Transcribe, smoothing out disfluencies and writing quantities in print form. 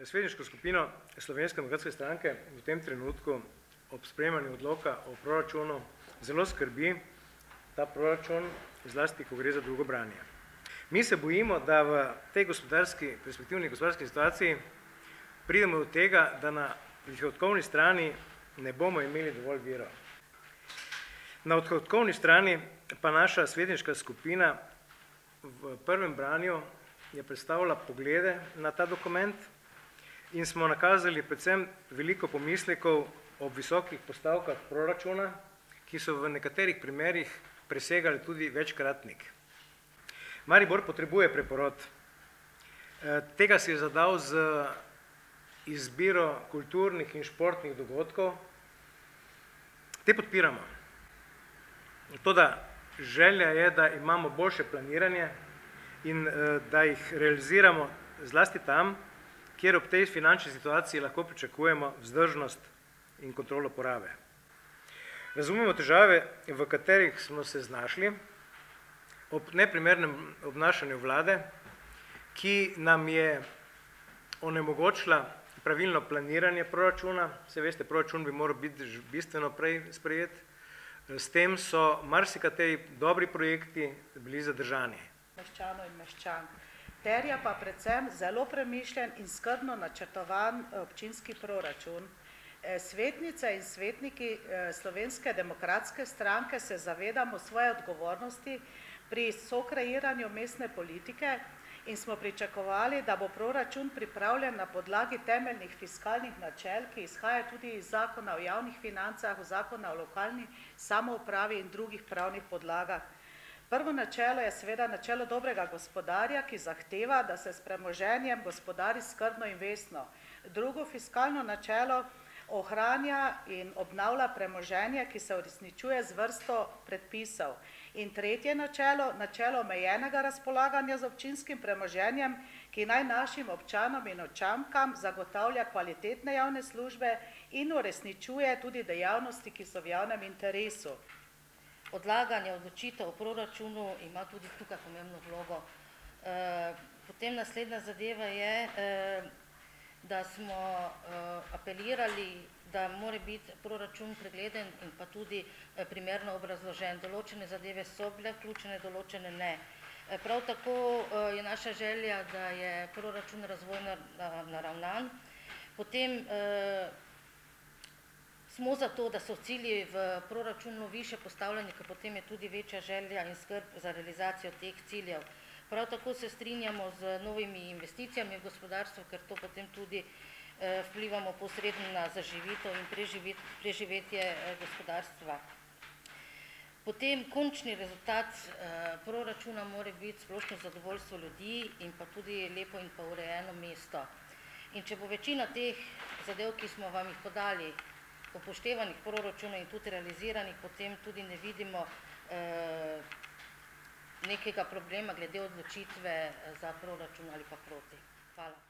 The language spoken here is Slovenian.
Svetniško skupino Slovenske demokratske stranke v tem trenutku ob sprejemanju odloka o proračunu zelo skrbi ta proračun, zlasti, ko gre za drugo branje. Mi se bojimo, da v tej perspektivni gospodarski situaciji pridemo do tega, da na prihodkovni strani ne bomo imeli dovolj virov. Na odhodkovni strani pa naša svetniška skupina v prvem branju je predstavila poglede na ta dokument in smo nakazali predvsem veliko pomislekov ob visokih postavkah proračuna, ki so v nekaterih primerih presegali tudi večkratnik. Maribor potrebuje preporod. Tega si je zadal z izbiro kulturnih in športnih dogodkov. Te podpiramo. Toda želja je, da imamo boljše planiranje in da jih realiziramo zlasti tam, kjer ob tej finančni situaciji lahko pričakujemo vzdržnost in kontrolo porabe. Razumemo težave, v katerih smo se znašli ob neprimernem obnašanju vlade, ki nam je onemogočila pravilno planiranje proračuna. Saj veste, proračun bi moral biti bistveno prej sprejet. S tem so marsikateri dobri projekti bili zadržani. Meščanov in meščank. Terja pa predvsem zelo premišljen in skrbno načrtovan občinski proračun. Svetnice in svetniki Slovenske demokratske stranke se zavedamo svoje odgovornosti pri sokreiranju mestne politike in smo pričakovali, da bo proračun pripravljen na podlagi temeljnih fiskalnih načel, ki izhaja tudi iz zakona o javnih financah, zakona o lokalni samoupravi in drugih pravnih podlagah. Prvo načelo je seveda načelo dobrega gospodarja, ki zahteva, da se s premoženjem gospodari skrbno in vestno. Drugo fiskalno načelo ohranja in obnavlja premoženje, ki se uresničuje z vrsto predpisov. In tretje načelo, načelo omejenega razpolaganja z občinskim premoženjem, ki naj našim občanom in občankam zagotavlja kvalitetne javne službe in uresničuje tudi dejavnosti, ki so v javnem interesu. Odlaganje odločitev o proračunu ima tudi tukaj pomembno vlogo. Potem naslednja zadeva je, da smo apelirali, da mora biti proračun pregleden in pa tudi primerno obrazložen. Določene zadeve so bile vključene, določene ne. Prav tako je naša želja, da je proračun razvojno naravnan. Potem smo za to, da so cilji v proračunu više postavljeni, ker potem je tudi večja želja in skrb za realizacijo teh ciljev. Prav tako se strinjamo z novimi investicijami v gospodarstvu, ker to potem tudi vplivamo posredno na zaživitev in preživetje gospodarstva. Potem končni rezultat proračuna mora biti splošno zadovoljstvo ljudi in pa tudi lepo in pa urejeno mesto. In če bo večina teh zadev, ki smo vam jih podali, upoštevanih proračunov in tudi realiziranih, potem tudi ne vidimo nekega problema glede odločitve za proračun ali pa proti. Hvala.